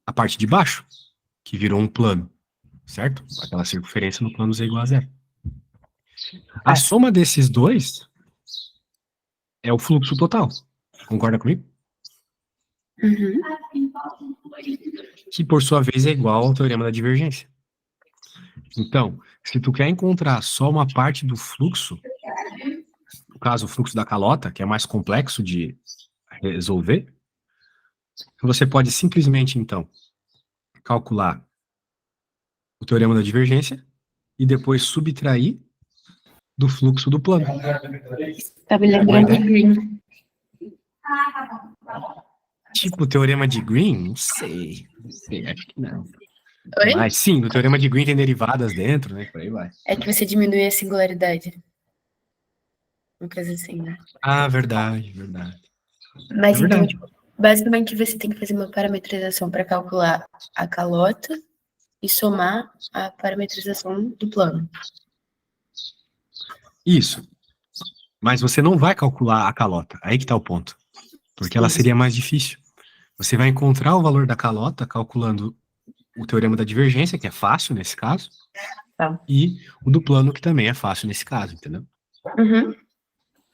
a parte de baixo, que virou um plano, certo? Aquela circunferência no plano Z igual a zero. A soma desses dois é o fluxo total. Concorda comigo? Uhum. Que, por sua vez, é igual ao teorema da divergência. Então, se tu quer encontrar só uma parte do fluxo, no caso, o fluxo da calota, que é mais complexo de resolver, você pode simplesmente, então, calcular o teorema da divergência e depois subtrair do fluxo do plano. Tá me lembrando de Green. Tipo o teorema de Green? Não sei, acho que não. Oi? Mas sim, no teorema de Green tem derivadas dentro, né? Por aí vai. É que você diminui a singularidade. Uma coisa assim, né? Ah, verdade, verdade. Mas É então, verdade. tipo, basicamente você tem que fazer uma parametrização para calcular a calota e somar a parametrização do plano. Isso. Mas você não vai calcular a calota. Aí que tá o ponto. Porque ela seria mais difícil. Você vai encontrar o valor da calota calculando o teorema da divergência, que é fácil nesse caso, Tá. e o do plano, que também é fácil nesse caso, entendeu? Uhum.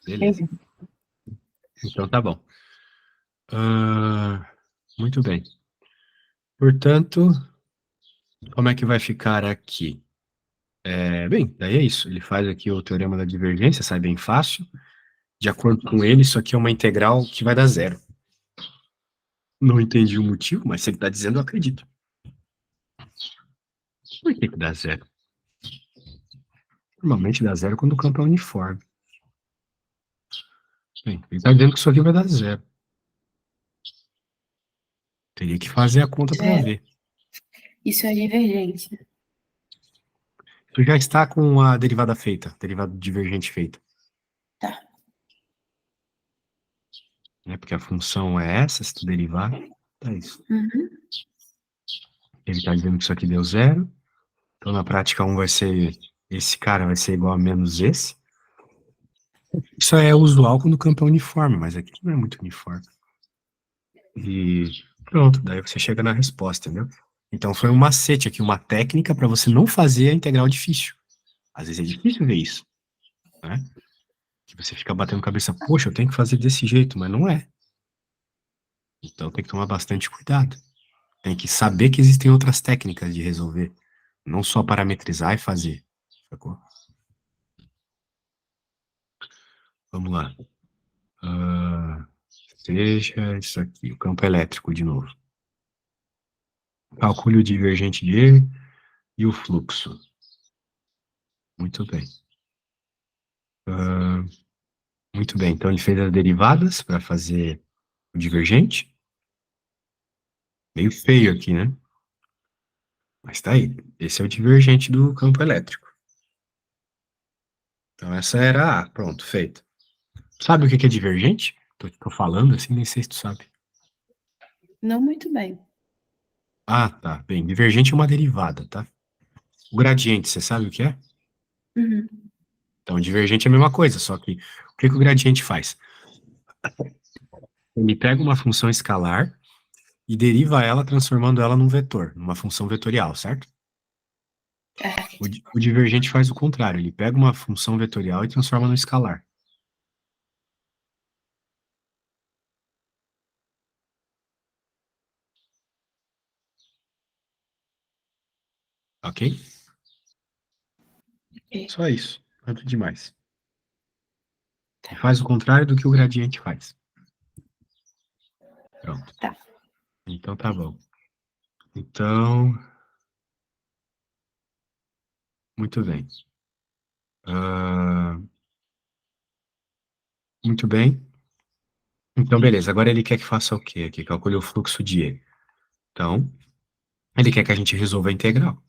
Beleza. Então tá bom. Muito bem. Portanto, como é que vai ficar aqui? Bem, daí é isso. Ele faz aqui o teorema da divergência, sai bem fácil. De acordo com ele, isso aqui é uma integral que vai dar zero. Não entendi o motivo, mas se ele está dizendo, eu acredito. Por que dá zero? Normalmente dá zero quando o campo é uniforme. Bem, ele está dizendo que isso aqui vai dar zero. Teria que fazer a conta para ver. Isso é divergência. Tu já está com a derivada feita, derivada divergente feita. Tá. Né? Porque a função é essa, se tu derivar, é isso. Uhum. Ele está dizendo que isso aqui deu zero. Então, na prática, vai ser... Esse cara vai ser igual a menos esse. Isso é usual quando o campo é uniforme, mas aqui não é muito uniforme. E pronto, daí você chega na resposta, entendeu? Então foi um macete aqui, uma técnica para você não fazer a integral difícil. Às vezes é difícil ver isso, né? Que você fica batendo cabeça, poxa, eu tenho que fazer desse jeito, mas não é. Então tem que tomar bastante cuidado. Tem que saber que existem outras técnicas de resolver, não só parametrizar e fazer, sacou? Vamos lá. Seja isso aqui, o campo elétrico de novo. Calcule o divergente de E e o fluxo. Muito bem. Muito bem, então ele fez as derivadas para fazer o divergente. Meio feio aqui, né? Mas tá aí. Esse é o divergente do campo elétrico. Então essa era a A. Pronto, feito. Sabe o que é divergente? Tô falando assim, nem sei se tu sabe. Não muito bem. Ah, tá. Bem, divergente é uma derivada, tá? O gradiente, você sabe o que é? Uhum. Então, divergente é a mesma coisa, só que o que o gradiente faz? Ele pega uma função escalar e deriva ela transformando ela num vetor, numa função vetorial, certo? É. O divergente faz o contrário, ele pega uma função vetorial e transforma no escalar. Ok? Ok. Só isso. Nada demais. E faz o contrário do que o gradiente faz. Pronto. Tá. Então tá bom. Então, muito bem. Ah, muito bem. Então, beleza. Agora ele quer que faça o quê aqui? Calcule o fluxo de E. Então, ele quer que a gente resolva a integral.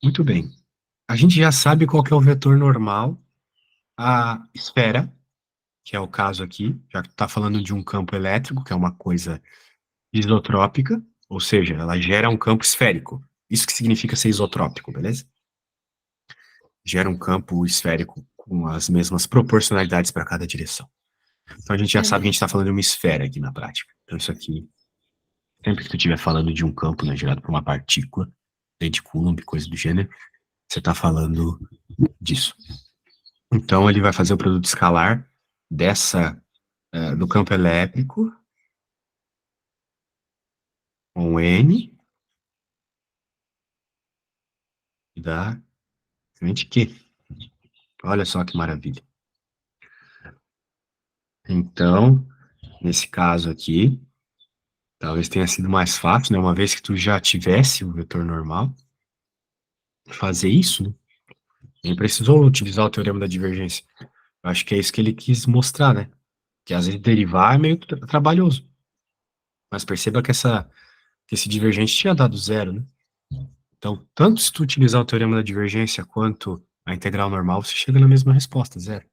Muito bem. A gente já sabe qual que é o vetor normal à esfera, que é o caso aqui, já que está falando de um campo elétrico, que é uma coisa isotrópica, ou seja, ela gera um campo esférico. Isso que significa ser isotrópico, beleza? Gera um campo esférico com as mesmas proporcionalidades para cada direção. Então a gente já sabe que a gente está falando de uma esfera aqui na prática. Então isso aqui, sempre que tu estiver falando de um campo, né, gerado por uma partícula, lei de Coulomb, coisa do gênero, você está falando disso. Então ele vai fazer o produto escalar do campo elétrico com N e da corrente Q. Olha só que maravilha. Então, nesse caso aqui, talvez tenha sido mais fácil, né? Uma vez que tu já tivesse o vetor normal, fazer isso, né? Nem precisou utilizar o teorema da divergência. Eu acho que é isso que ele quis mostrar, né? Que às vezes derivar é meio trabalhoso. Mas perceba que esse divergente tinha dado zero, né? Então, tanto se tu utilizar o teorema da divergência quanto a integral normal, você chega na mesma resposta, zero.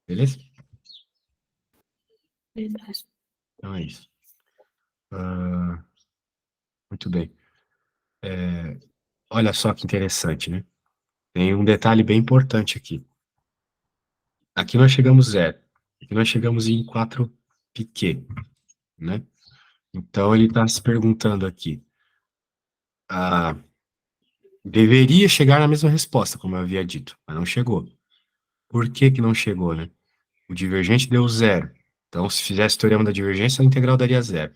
Beleza? Beleza. Então é isso. Ah, muito bem. Olha só que interessante, né? Tem um detalhe bem importante aqui. Aqui nós chegamos zero. Aqui nós chegamos em 4 piquet, né? Então ele está se perguntando aqui. Ah, deveria chegar na mesma resposta, como eu havia dito, mas não chegou. Por que que não chegou, né? O divergente deu zero. Então, se fizesse o teorema da divergência, a integral daria zero.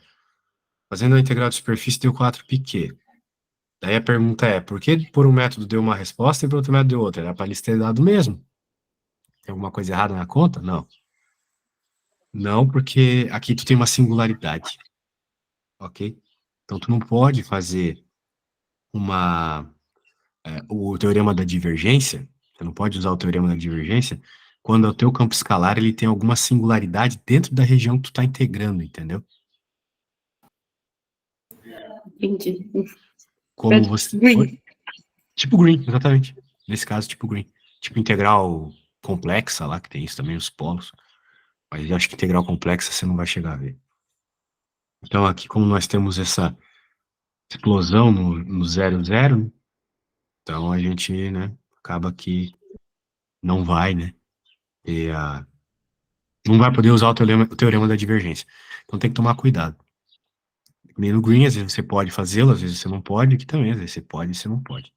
Fazendo a integral de superfície deu 4 piquet. Daí a pergunta é, por que por um método deu uma resposta e por outro método deu outra? Era para eles terem dado o mesmo. Tem alguma coisa errada na conta? Não. Não, porque aqui tu tem uma singularidade, ok? Então tu não pode fazer o teorema da divergência, você não pode usar o teorema da divergência quando o teu campo escalar ele tem alguma singularidade dentro da região que tu está integrando, entendeu? Entendi. Como você... Oi? Green. Tipo green, exatamente. Nesse caso, tipo green. Tipo integral complexa lá, que tem isso também, os polos. Mas eu acho que integral complexa você não vai chegar a ver. Então aqui, como nós temos essa explosão no 0, 0, né? Então a gente, né, acaba que não vai, né, ter não vai poder usar o teorema da divergência. Então tem que tomar cuidado. Nem no green, às vezes você pode fazê-lo, às vezes você não pode, aqui também, às vezes você pode e você não pode.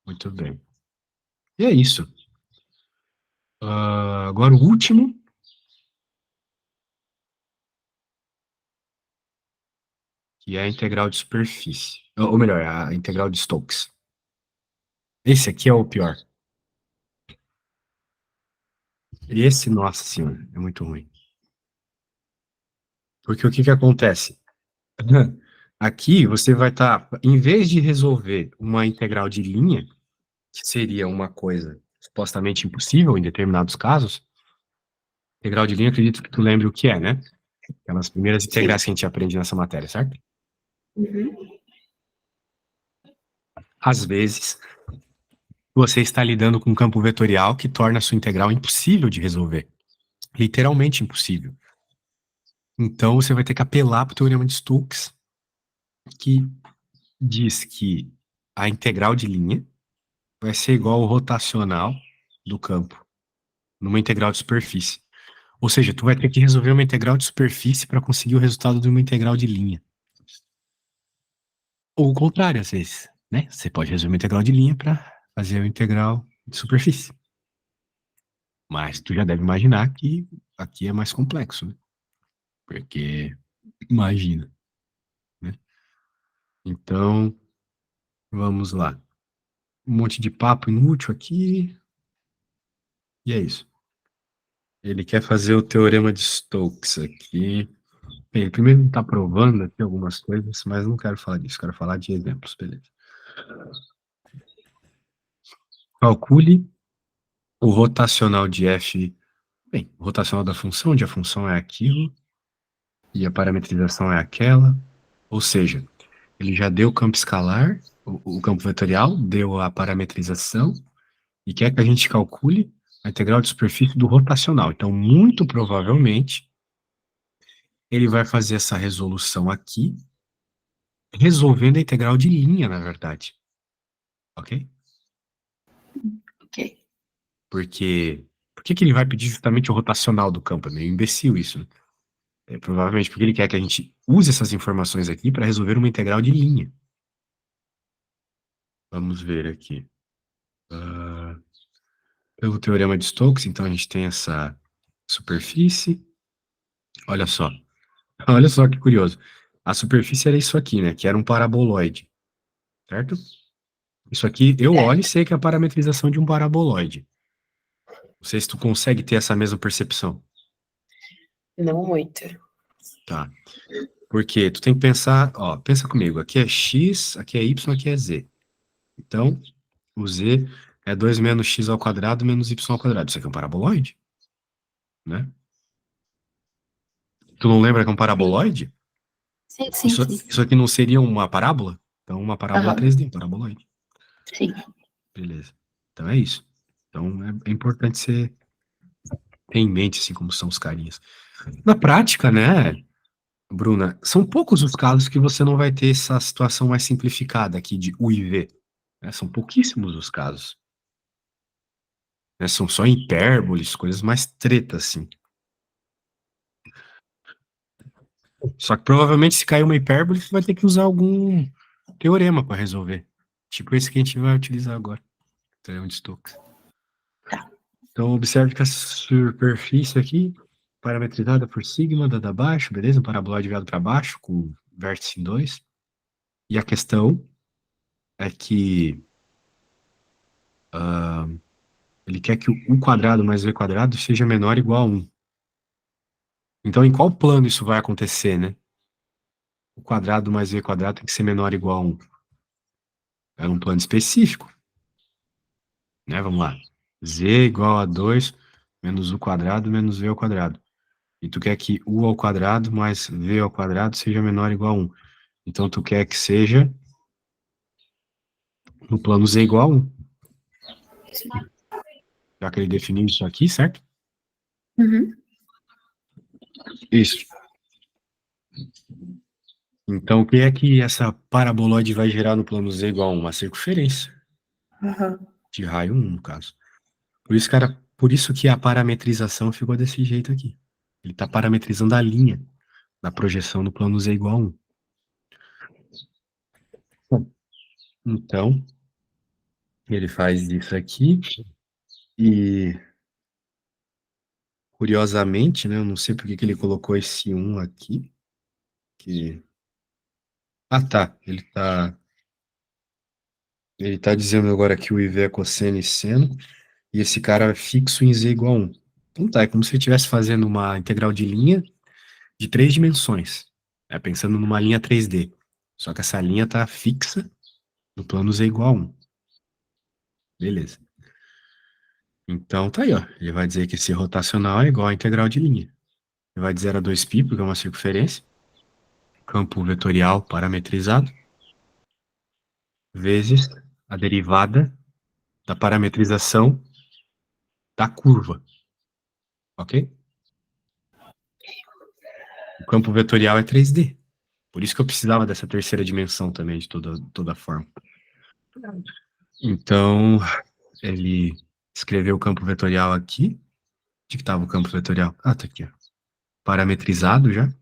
Muito bem. E é isso. Agora o último, que é a integral de superfície. Ou melhor, a integral de Stokes. Esse aqui é o pior. Esse, nossa senhora, é muito ruim. Porque o que que acontece? Aqui você vai estar, em vez de resolver uma integral de linha, que seria uma coisa supostamente impossível em determinados casos, integral de linha, acredito que tu lembre o que é, né? Aquelas primeiras integrais que a gente aprende nessa matéria, certo? Uhum. Às vezes, você está lidando com um campo vetorial que torna a sua integral impossível de resolver. Literalmente impossível. Então, você vai ter que apelar para o teorema de Stokes, que diz que a integral de linha vai ser igual ao rotacional do campo numa integral de superfície. Ou seja, tu vai ter que resolver uma integral de superfície para conseguir o resultado de uma integral de linha. Ou o contrário, às vezes, né? Você pode resolver uma integral de linha para fazer uma integral de superfície. Mas tu já deve imaginar que aqui é mais complexo, né? Porque, imagina. Então, vamos lá. Um monte de papo inútil aqui. E é isso. Ele quer fazer o teorema de Stokes aqui. Bem, ele primeiro está provando aqui algumas coisas, mas não quero falar disso, quero falar de exemplos, beleza. Calcule o rotacional de f. Bem, o rotacional da função, onde a função é aquilo e a parametrização é aquela. Ou seja, ele já deu o campo escalar, o campo vetorial, deu a parametrização e quer que a gente calcule a integral de superfície do rotacional. Então, muito provavelmente, ele vai fazer essa resolução aqui, resolvendo a integral de linha, na verdade. Ok? Ok. Porque por que ele vai pedir justamente o rotacional do campo? É meio imbecil isso, né? É, provavelmente porque ele quer que a gente use essas informações aqui para resolver uma integral de linha. Vamos ver aqui. Pelo teorema de Stokes, então a gente tem essa superfície. Olha só. Olha só que curioso. A superfície era isso aqui, né? Que era um paraboloide. Certo? Isso aqui, eu olho e sei que é a parametrização de um paraboloide. Não sei se tu consegue ter essa mesma percepção. Não muito. Tá. Porque tu tem que pensar, ó, pensa comigo, aqui é x, aqui é y, aqui é z. Então, o z é 2 menos x ao quadrado menos y ao quadrado. Isso aqui é um paraboloide, né? Tu não lembra que é um paraboloide? Sim, sim, Isso, sim. isso aqui não seria uma parábola? Então, uma parábola é Aham. 3D, um paraboloide. Sim. Beleza. Então é isso. Então é importante você ter em mente, assim, como são os carinhas. Na prática, né, Bruna, são poucos os casos que você não vai ter essa situação mais simplificada aqui de U e V, né? São pouquíssimos os casos. Né? São só hipérboles, coisas mais tretas, assim. Só que provavelmente se cair uma hipérbole, você vai ter que usar algum teorema para resolver. Tipo esse que a gente vai utilizar agora. Teorema de Stokes. Tá. Então, observe que a superfície aqui, parametrizada por sigma, dada abaixo, beleza? Um paraboloide virado para baixo, com vértice em 2. E a questão é que ele quer que o u quadrado mais v quadrado seja menor ou igual a 1. Então, em qual plano isso vai acontecer, né? O quadrado mais v quadrado tem que ser menor ou igual a 1. É um plano específico, né? Vamos lá. Z igual a 2 menos u quadrado menos v ao quadrado. E tu quer que u ao quadrado mais v ao quadrado seja menor ou igual a 1. Então, tu quer que seja no plano z igual a 1. Sim. Já que ele definiu isso aqui, certo? Uhum. Isso. Então, o que é que essa paraboloide vai gerar no plano z igual a 1? Uma circunferência Aham. de raio 1, no caso. Por isso, cara, por isso que a parametrização ficou desse jeito aqui. Ele está parametrizando a linha da projeção no plano z igual a 1. Bom, então, ele faz isso aqui e, curiosamente, né, eu não sei por que ele colocou esse 1 aqui, que... Ah, tá, ele tá dizendo agora que o IV é cosseno e seno, e esse cara é fixo em z igual a 1. Então tá, é como se ele estivesse fazendo uma integral de linha de 3 dimensões, né, pensando numa linha 3D. Só que essa linha tá fixa no plano z igual a 1. Beleza. Então tá aí, ó. Ele vai dizer que esse rotacional é igual à integral de linha. Ele vai de 0 a 2π, porque é uma circunferência. Campo vetorial parametrizado. Vezes a derivada da parametrização da curva. Ok? O campo vetorial é 3D. Por isso que eu precisava dessa terceira dimensão também, de toda forma. Então, ele escreveu o campo vetorial aqui. Onde que estava o campo vetorial? Ah, tá aqui, ó. Parametrizado já.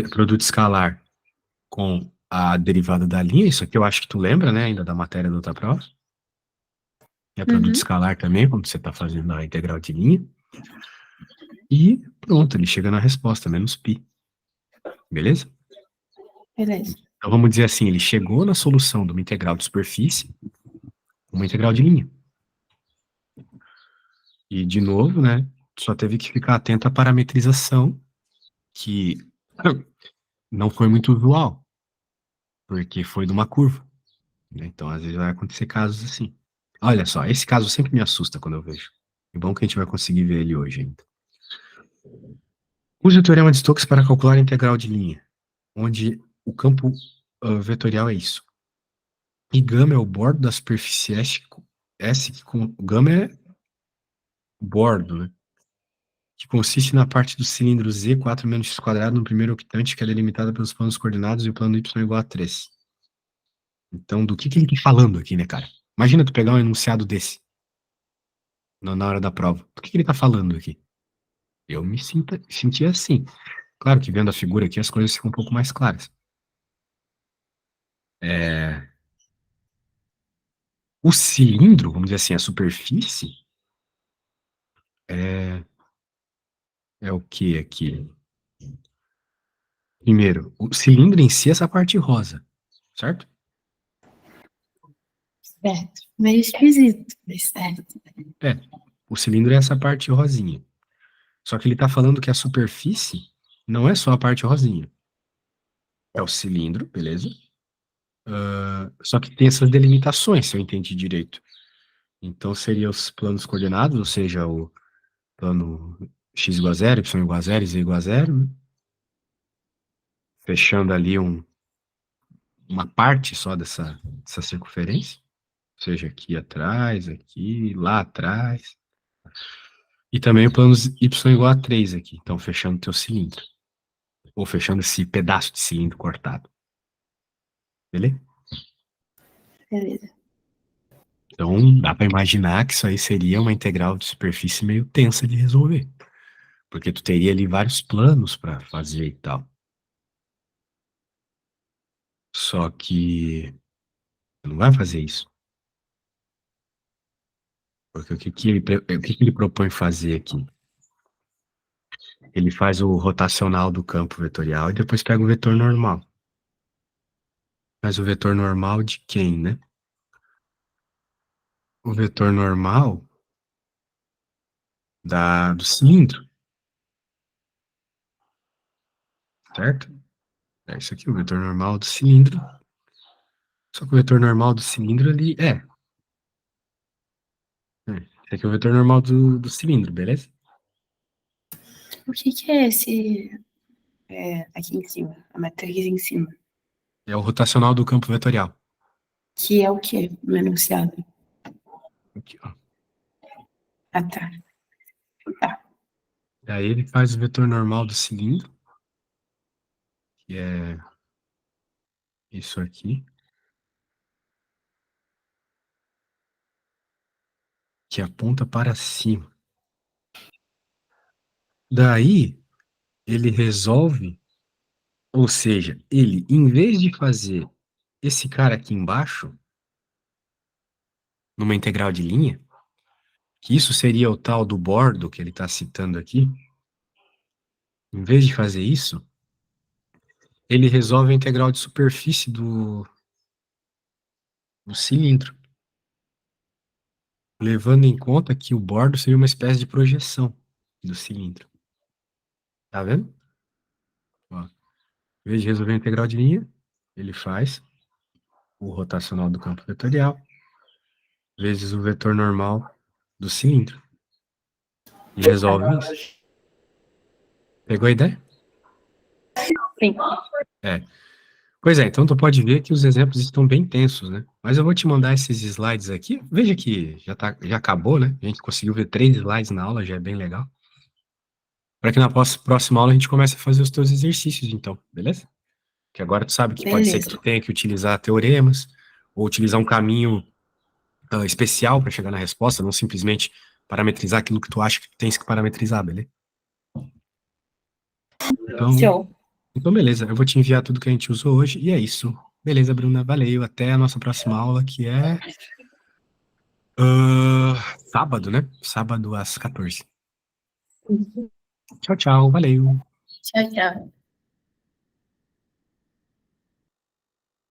Produto escalar com a derivada da linha. Isso aqui eu acho que tu lembra, né, ainda da matéria da outra prova. É produto Uhum. escalar também, quando você está fazendo a integral de linha. E pronto, ele chega na resposta, menos π. Beleza? Beleza. Então vamos dizer assim, ele chegou na solução de uma integral de superfície, uma integral de linha. E, de novo, né, só teve que ficar atento à parametrização, que não foi muito usual, porque foi de uma curva, né? Então, às vezes vai acontecer casos assim. Olha só, esse caso sempre me assusta quando eu vejo. É bom que a gente vai conseguir ver ele hoje ainda. Use o teorema de Stokes para calcular a integral de linha, onde o campo vetorial é isso. E gama é o bordo da superfície S, gama é bordo, né? Que consiste na parte do cilindro Z, 4 menos x quadrado, no primeiro octante, que é delimitada pelos planos coordenados e o plano y igual a 3. Então, do que ele tá falando aqui, né, cara? Imagina tu pegar um enunciado desse na hora da prova. Do que ele tá falando aqui? Eu me senti assim. Claro que vendo a figura aqui as coisas ficam um pouco mais claras. O cilindro, vamos dizer assim, a superfície, é o que aqui? Primeiro, o cilindro em si é essa parte rosa, certo? Certo. Meio esquisito, mas certo. É, o cilindro é essa parte rosinha. Só que ele está falando que a superfície não é só a parte rosinha. É o cilindro, beleza? Só que tem essas delimitações, se eu entendi direito. Então, seria os planos coordenados, ou seja, o plano x igual a zero, y igual a zero, z igual a zero, né? Fechando ali uma parte só dessa circunferência. Ou seja, aqui atrás, aqui, lá atrás. E também o plano y igual a 3 aqui. Então, fechando o teu cilindro. Ou fechando esse pedaço de cilindro cortado. Beleza? Beleza. Então, dá para imaginar que isso aí seria uma integral de superfície meio tensa de resolver. Porque tu teria ali vários planos para fazer e tal. Só que não vai fazer isso. Porque o que ele propõe fazer aqui? Ele faz o rotacional do campo vetorial e depois pega o vetor normal. Mas o vetor normal de quem, né? O vetor normal do cilindro, certo? É isso aqui, o vetor normal do cilindro. Só que o vetor normal do cilindro ali esse aqui é o vetor normal do cilindro, beleza? O que é esse aqui em cima? A matriz em cima. É o rotacional do campo vetorial. Que é o que no enunciado? Aqui, ó. Ah, tá. Tá. Aí ele faz o vetor normal do cilindro, que é isso aqui, que aponta para cima. Daí, ele resolve, ou seja, ele, em vez de fazer esse cara aqui embaixo, numa integral de linha, que isso seria o tal do bordo que ele está citando aqui, em vez de fazer isso, ele resolve a integral de superfície do cilindro, levando em conta que o bordo seria uma espécie de projeção do cilindro. Tá vendo? Ó, em vez de resolver a integral de linha, ele faz o rotacional do campo vetorial vezes o vetor normal do cilindro. E resolve isso. Pegou a ideia? Sim. É. Pois é, então tu pode ver que os exemplos estão bem tensos, né? Mas eu vou te mandar esses slides aqui. Veja que já acabou, né? A gente conseguiu ver 3 slides na aula, já é bem legal. Para que na próxima aula a gente comece a fazer os teus exercícios, então, beleza? Que agora tu sabe que pode ser que tu tenha que utilizar teoremas, ou utilizar um caminho especial para chegar na resposta, não simplesmente parametrizar aquilo que tu acha que tu tens que parametrizar, beleza? Show. Então, beleza, eu vou te enviar tudo que a gente usou hoje, e é isso. Beleza, Bruna, valeu. Até a nossa próxima aula, que é sábado, né? Sábado às 14. Tchau, tchau, valeu. Tchau, tchau.